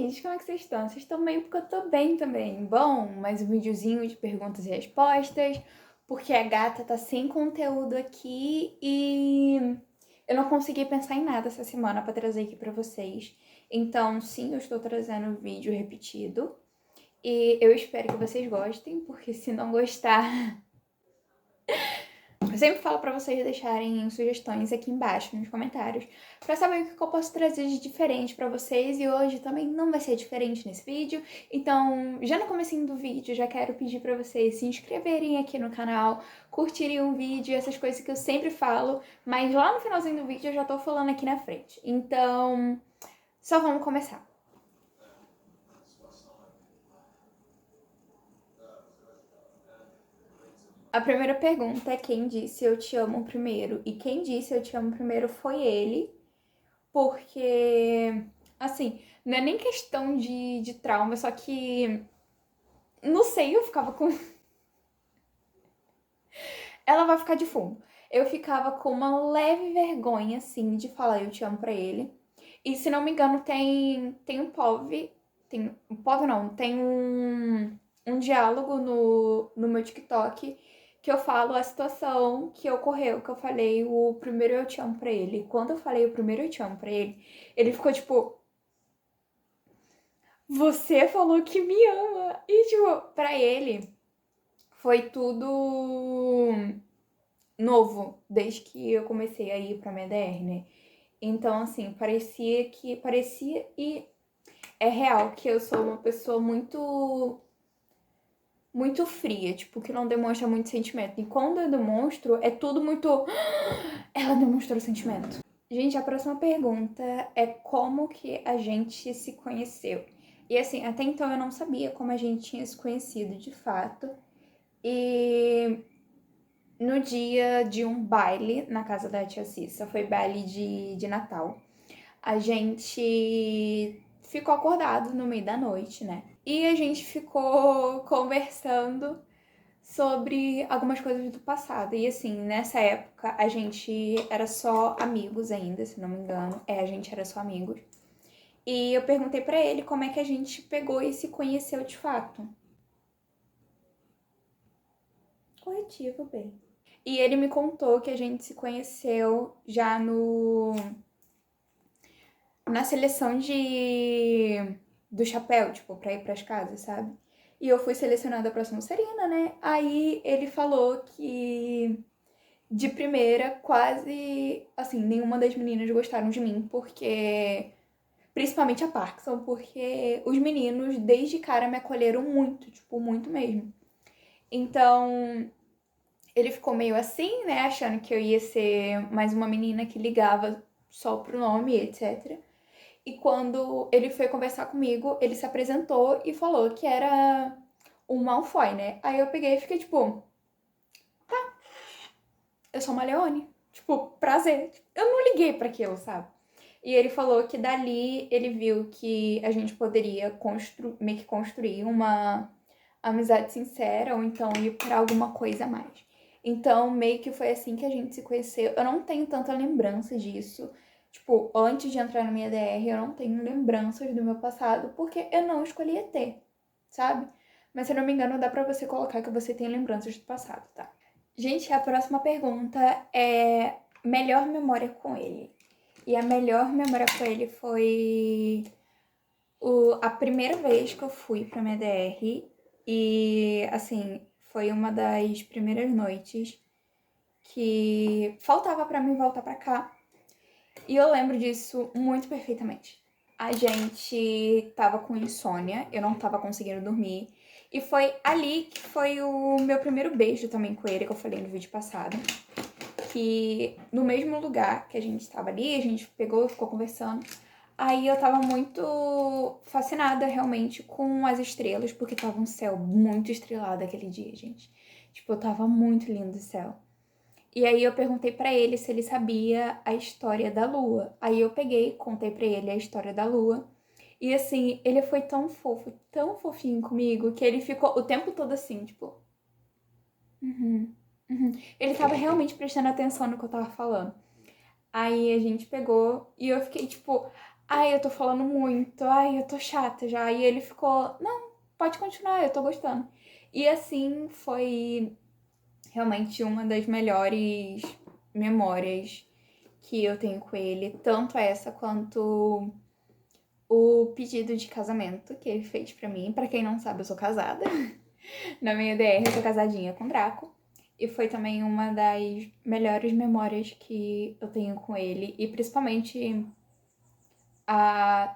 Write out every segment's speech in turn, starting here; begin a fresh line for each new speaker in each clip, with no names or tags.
gente, como é que vocês estão? Vocês estão bem? Porque eu tô bem também. Bom, mais um videozinho de perguntas e respostas, porque a gata tá sem conteúdo aqui e eu não consegui pensar em nada essa semana pra trazer aqui pra vocês. Então, sim, eu estou trazendo vídeo repetido e eu espero que vocês gostem, porque se não gostar, eu sempre falo pra vocês deixarem sugestões aqui embaixo nos comentários pra saber o que eu posso trazer de diferente pra vocês, e hoje também não vai ser diferente nesse vídeo. Então, já no comecinho do vídeo, já quero pedir pra vocês se inscreverem aqui no canal, curtirem o vídeo, essas coisas que eu sempre falo, mas lá no finalzinho do vídeo eu já tô falando aqui na frente. Então, só vamos começar. A primeira pergunta é quem disse eu te amo primeiro, e quem disse eu te amo primeiro foi ele. Porque, assim, não é nem questão de trauma, só que, não sei, eu ficava com. Ela vai ficar de fundo. Eu ficava com uma leve vergonha, assim, de falar eu te amo pra ele. E se não me engano, tem um POV. Tem. Um POV não, tem um diálogo no meu TikTok que eu falo a situação que ocorreu, que eu falei o primeiro eu te amo pra ele. E quando eu falei o primeiro eu te amo pra ele ficou tipo. Você falou que me ama. E, tipo, pra ele foi tudo novo desde que eu comecei a ir pra minha DR, né? Então, assim, parecia e é real que eu sou uma pessoa muito fria, tipo, que não demonstra muito sentimento. E quando eu demonstro, é tudo muito ela demonstrou sentimento. Gente, a próxima pergunta é como que a gente se conheceu. E assim, até então eu não sabia como a gente tinha se conhecido de fato. E no dia de um baile na casa da tia Cissa, foi baile de Natal, a gente ficou acordado no meio da noite, né? E a gente ficou conversando sobre algumas coisas do passado. E assim, nessa época a gente era só amigos ainda, se não me engano. A gente era só amigos. E eu perguntei pra ele como é que a gente pegou e se conheceu de fato. Corretivo, bem. E ele me contou que a gente se conheceu já no na seleção do chapéu, tipo, pra ir pras casas, sabe? E eu fui selecionada pra Sonserina, né? Aí ele falou que de primeira, quase, assim, nenhuma das meninas gostaram de mim, porque. Principalmente a Parkinson, porque os meninos, desde cara, me acolheram muito, tipo, muito mesmo. Então, ele ficou meio assim, né, achando que eu ia ser mais uma menina que ligava só pro nome, etc. E quando ele foi conversar comigo, ele se apresentou e falou que era um Malfoy, né? Aí eu peguei e fiquei tipo, eu sou uma Leone. Tipo, prazer. Eu não liguei pra aquilo, sabe? E ele falou que dali ele viu que a gente poderia meio que construir uma amizade sincera ou então ir pra alguma coisa a mais. Então, meio que foi assim que a gente se conheceu. Eu não tenho tanta lembrança disso. Tipo, antes de entrar na minha DR, eu não tenho lembranças do meu passado, porque eu não escolhia ter, sabe? Mas se eu não me engano, dá pra você colocar que você tem lembranças do passado, tá? Gente, a próxima pergunta é melhor memória com ele. E a melhor memória com ele foi a primeira vez que eu fui pra minha DR. E, assim, foi uma das primeiras noites que faltava pra mim voltar pra cá. E eu lembro disso muito perfeitamente. A gente tava com insônia, eu não tava conseguindo dormir. E foi ali que foi o meu primeiro beijo também com ele, que eu falei no vídeo passado. Que no mesmo lugar que a gente estava ali, a gente pegou e ficou conversando. Aí eu tava muito fascinada realmente com as estrelas, porque tava um céu muito estrelado aquele dia, gente. Tipo, tava muito lindo o céu. E aí eu perguntei pra ele se ele sabia a história da lua. Aí eu peguei, contei pra ele a história da lua. E assim, ele foi tão fofo, tão fofinho comigo, que ele ficou o tempo todo assim, tipo. Uhum, uhum. Ele tava realmente prestando atenção no que eu tava falando. Aí a gente pegou e eu fiquei tipo, ai, eu tô falando muito, ai, eu tô chata já. E ele ficou, não, pode continuar, eu tô gostando. E assim foi realmente uma das melhores memórias que eu tenho com ele, tanto essa quanto o pedido de casamento que ele fez pra mim. Pra quem não sabe, eu sou casada. Na minha DR, eu tô casadinha com o Draco. E foi também uma das melhores memórias que eu tenho com ele. E principalmente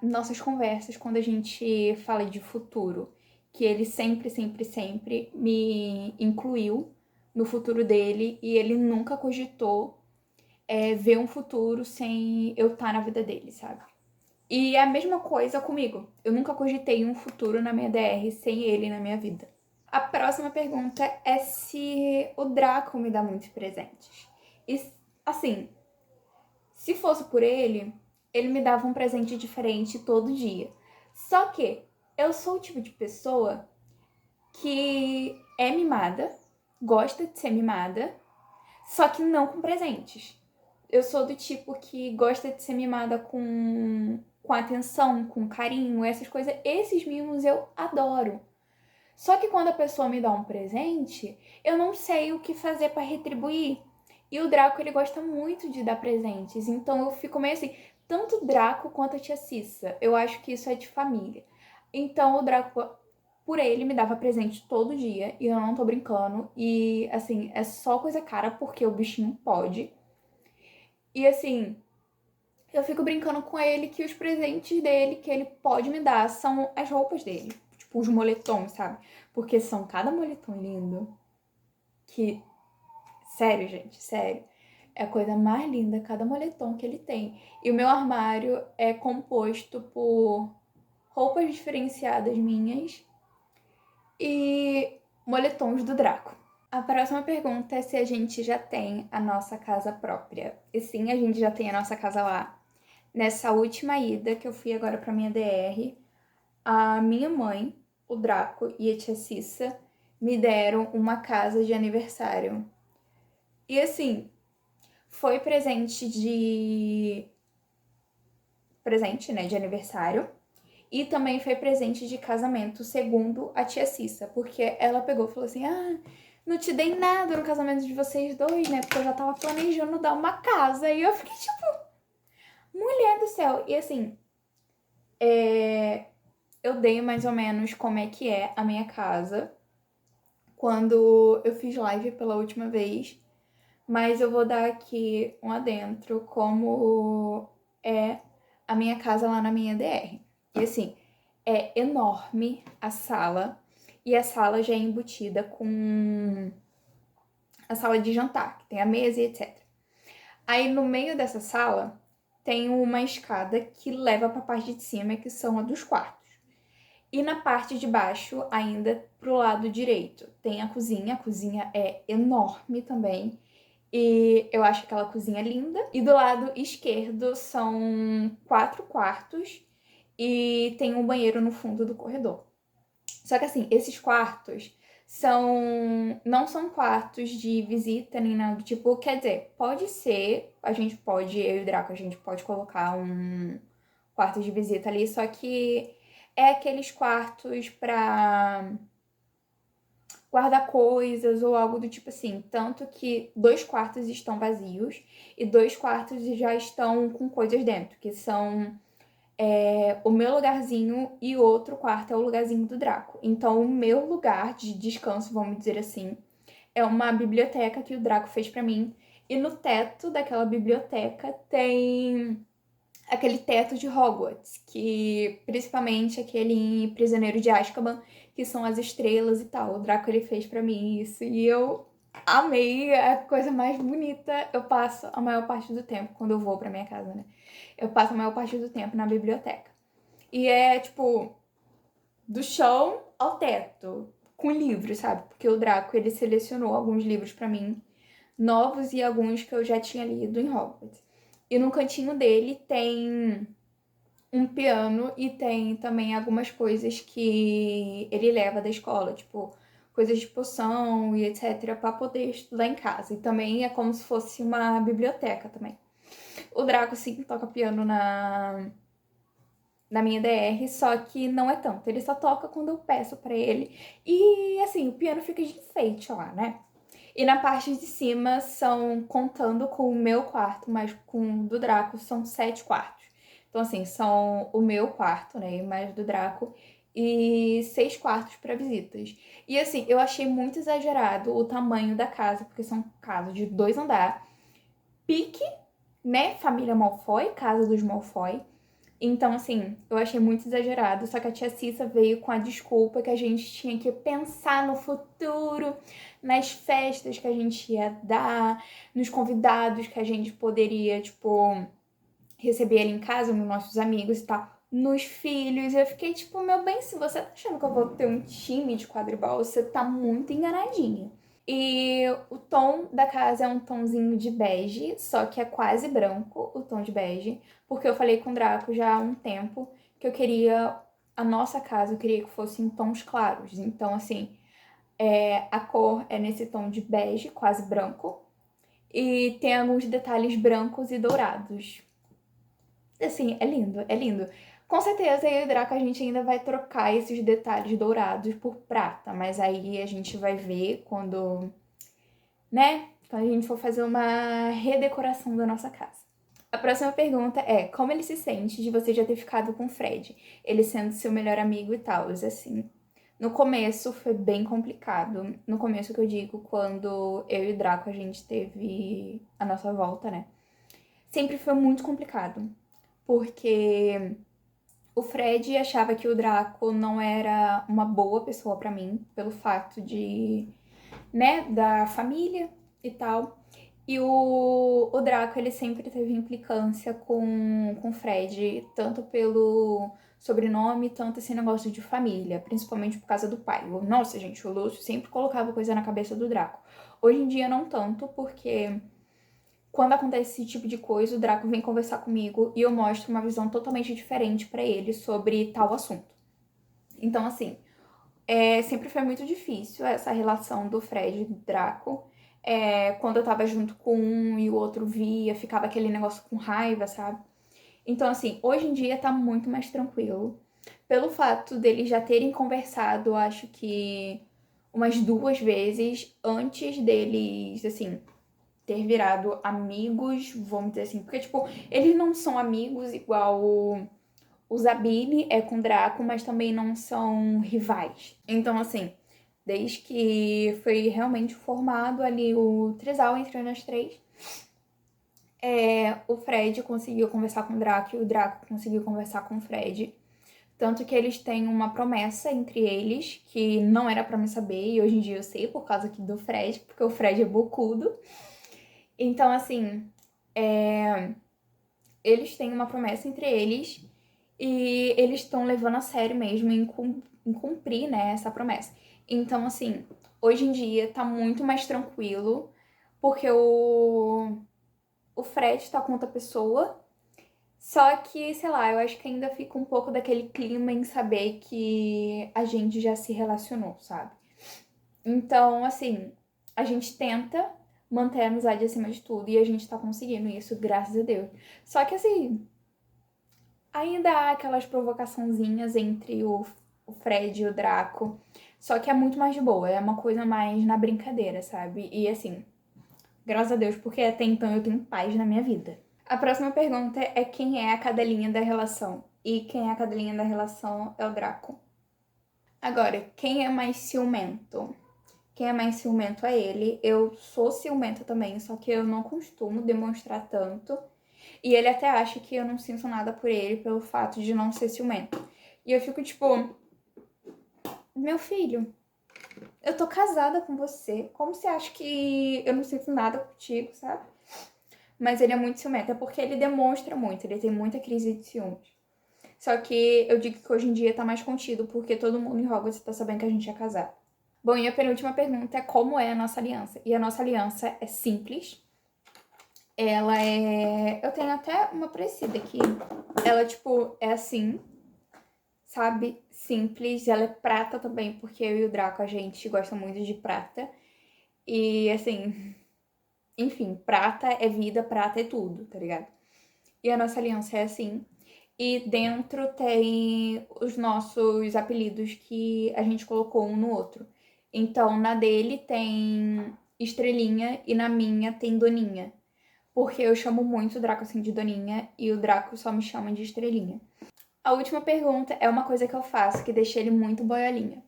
nossas conversas quando a gente fala de futuro. Que ele sempre, sempre, sempre me incluiu no futuro dele. E ele nunca cogitou ver um futuro sem eu estar na vida dele, sabe? E é a mesma coisa comigo. Eu nunca cogitei um futuro na minha DR sem ele na minha vida. A próxima pergunta é se o Draco me dá muitos presentes. E, assim, se fosse por ele, ele me dava um presente diferente todo dia. Só que eu sou o tipo de pessoa que é mimada, gosta de ser mimada, só que não com presentes. Eu sou do tipo que gosta de ser mimada com atenção, com carinho, essas coisas. Esses mimos eu adoro. Só que quando a pessoa me dá um presente, eu não sei o que fazer para retribuir. E o Draco, ele gosta muito de dar presentes. Então eu fico meio assim, tanto o Draco quanto a tia Cissa. Eu acho que isso é de família. Então o Draco, por ele, me dava presente todo dia. E eu não tô brincando. E assim, é só coisa cara porque o bichinho pode. E assim, eu fico brincando com ele que os presentes dele que ele pode me dar são as roupas dele. Tipo, os moletons, sabe? Porque são cada moletom lindo. Que, sério, gente, sério. É a coisa mais linda, cada moletom que ele tem. E o meu armário é composto por roupas diferenciadas minhas e moletons do Draco. A próxima pergunta é se a gente já tem a nossa casa própria. E sim, a gente já tem a nossa casa lá. Nessa última ida que eu fui agora pra minha DR, a minha mãe, o Draco e a tia Cissa me deram uma casa de aniversário. E assim, foi presente, né, de aniversário. E também foi presente de casamento, segundo a tia Cissa. Porque ela pegou e falou assim, não te dei nada no casamento de vocês dois, né? Porque eu já tava planejando dar uma casa. E eu fiquei tipo, mulher do céu. E assim, eu dei mais ou menos como é que é a minha casa quando eu fiz live pela última vez. Mas eu vou dar aqui um adentro como é a minha casa lá na minha DR. E assim, é enorme a sala. E a sala já é embutida com a sala de jantar, que tem a mesa e etc. Aí no meio dessa sala tem uma escada que leva para a parte de cima, que são a dos quartos. E na parte de baixo, ainda pro lado direito, tem a cozinha é enorme também. E eu acho aquela cozinha linda. E do lado esquerdo são 4 quartos e tem um banheiro no fundo do corredor. Só que assim, esses quartos não são quartos de visita nem nada do tipo. Quer dizer, pode ser, eu e o Draco, a gente pode colocar um quarto de visita ali, só que é aqueles quartos pra guardar coisas ou algo do tipo assim. Tanto que 2 quartos estão vazios e 2 quartos já estão com coisas dentro, que são o meu lugarzinho e o outro quarto é o lugarzinho do Draco. Então, o meu lugar de descanso, vamos dizer assim, é uma biblioteca que o Draco fez pra mim. E no teto daquela biblioteca tem aquele teto de Hogwarts, que principalmente aquele em Prisioneiro de Azkaban, que são as estrelas e tal. O Draco ele fez pra mim isso e eu amei, é a coisa mais bonita. Eu passo a maior parte do tempo quando eu vou pra minha casa, né? Eu passo a maior parte do tempo na biblioteca. E é tipo do chão ao teto, com livros, sabe? Porque o Draco ele selecionou alguns livros pra mim, novos e alguns que eu já tinha lido em Hogwarts. E no cantinho dele tem um piano e tem também algumas coisas que ele leva da escola, tipo coisas de poção e etc, para poder estudar em casa. E também é como se fosse uma biblioteca também. O Draco sim toca piano na minha DR, só que não é tanto. Ele só toca quando eu peço pra ele. E, assim, o piano fica de enfeite lá, né? E na parte de cima são, contando com o meu quarto, mas com o do Draco, são 7 quartos. Então, assim, são o meu quarto, né, e mais do Draco, e 6 quartos para visitas. E, assim, eu achei muito exagerado o tamanho da casa, porque são casas de 2 andares. Pique, né, família Malfoy, casa dos Malfoy. Então, assim, eu achei muito exagerado. Só que a tia Cissa veio com a desculpa que a gente tinha que pensar no futuro, nas festas que a gente ia dar, nos convidados que a gente poderia, tipo, receber ali em casa, nos nossos amigos e tal, nos filhos. Eu fiquei tipo, meu bem, se você tá achando que eu vou ter um time de quadribol, você tá muito enganadinha. E o tom da casa é um tomzinho de bege, só que é quase branco o tom de bege, porque eu falei com o Draco já há um tempo que eu queria a nossa casa, eu queria que fosse em tons claros. Então, assim, a cor é nesse tom de bege, quase branco, e tem alguns detalhes brancos e dourados. Assim, é lindo, é lindo. Com certeza, eu e o Draco a gente ainda vai trocar esses detalhes dourados por prata, mas aí a gente vai ver quando, né? Quando a gente for fazer uma redecoração da nossa casa. A próxima pergunta é: como ele se sente de você já ter ficado com o Fred? Ele sendo seu melhor amigo e tal, assim. No começo foi bem complicado. No começo que eu digo, quando eu e o Draco a gente teve a nossa volta, né? Sempre foi muito complicado. Porque o Fred achava que o Draco não era uma boa pessoa pra mim, pelo fato de, né, da família e tal. E o Draco, ele sempre teve implicância com o Fred, tanto pelo sobrenome, tanto esse negócio de família, principalmente por causa do pai. Nossa, gente, o Lúcio sempre colocava coisa na cabeça do Draco. Hoje em dia não tanto, porque quando acontece esse tipo de coisa, o Draco vem conversar comigo e eu mostro uma visão totalmente diferente pra ele sobre tal assunto. Então, assim, sempre foi muito difícil essa relação do Fred e do Draco. Quando eu tava junto com um e o outro via, ficava aquele negócio com raiva, sabe? Então, assim, hoje em dia tá muito mais tranquilo. Pelo fato deles já terem conversado, acho que umas 2 vezes antes deles, assim, ter virado amigos, vamos dizer assim. Porque, tipo, eles não são amigos igual o Zabini é com o Draco, mas também não são rivais. Então, assim, desde que foi realmente formado ali o trisal entre nós três, o Fred conseguiu conversar com o Draco e o Draco conseguiu conversar com o Fred. Tanto que eles têm uma promessa entre eles, que não era pra me saber, e hoje em dia eu sei por causa aqui do Fred, porque o Fred é bocudo. Então, assim, eles têm uma promessa entre eles e eles estão levando a sério mesmo em cumprir, né, essa promessa. Então, assim, hoje em dia tá muito mais tranquilo, porque o Fred tá com outra pessoa, só que, sei lá, eu acho que ainda fica um pouco daquele clima em saber que a gente já se relacionou, sabe? Então, assim, a gente tenta manter a amizade acima de tudo e a gente tá conseguindo isso, graças a Deus. Só que, assim, ainda há aquelas provocaçãozinhas entre o Fred e o Draco. Só que é muito mais de boa, é uma coisa mais na brincadeira, sabe? E assim, graças a Deus, porque até então eu tenho paz na minha vida. A próxima pergunta é quem é a cadelinha da relação? E quem é a cadelinha da relação é o Draco. Agora, quem é mais ciumento? Quem é mais ciumento é ele. Eu sou ciumenta também, só que eu não costumo demonstrar tanto. E ele até acha que eu não sinto nada por ele pelo fato de não ser ciumento. E eu fico tipo, meu filho, eu tô casada com você. Como você acha que eu não sinto nada contigo, sabe? Mas ele é muito ciumento, é porque ele demonstra muito, ele tem muita crise de ciúmes. Só que eu digo que hoje em dia tá mais contido, porque todo mundo em Hogwarts tá sabendo que a gente é casado. Bom, e a penúltima pergunta é como é a nossa aliança? E a nossa aliança é simples. Ela é... Eu tenho até uma parecida aqui. Ela, tipo, é assim, sabe? Simples. Ela é prata também, porque eu e o Draco, a gente gosta muito de prata. E, assim... Enfim, prata é vida, prata é tudo, tá ligado? E a nossa aliança é assim. E dentro tem os nossos apelidos que a gente colocou um no outro. Então, na dele tem Estrelinha e na minha tem Doninha. Porque eu chamo muito o Draco assim de Doninha e o Draco só me chama de Estrelinha. A última pergunta é uma coisa que eu faço que deixa ele muito boiolinha.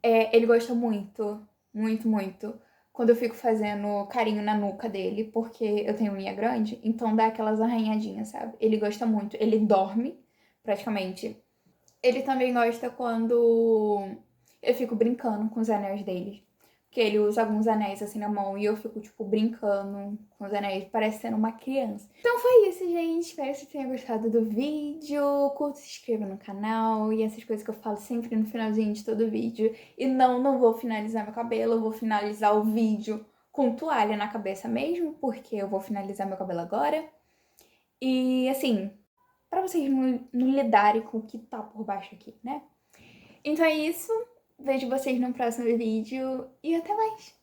Ele gosta muito, muito, muito quando eu fico fazendo carinho na nuca dele, porque eu tenho unha grande, então dá aquelas arranhadinhas, sabe? Ele gosta muito, ele dorme praticamente. Ele também gosta quando eu fico brincando com os anéis dele. Porque ele usa alguns anéis assim na mão e eu fico, tipo, brincando com os anéis, parecendo uma criança. Então foi isso, gente. Espero que você tenha gostado do vídeo. Curta, se inscreva no canal e essas coisas que eu falo sempre no finalzinho de todo vídeo. E não vou finalizar meu cabelo, eu vou finalizar o vídeo com toalha na cabeça mesmo, porque eu vou finalizar meu cabelo agora. E assim, pra vocês não lidarem com o que tá por baixo aqui, né? Então é isso. Vejo vocês no próximo vídeo e até mais!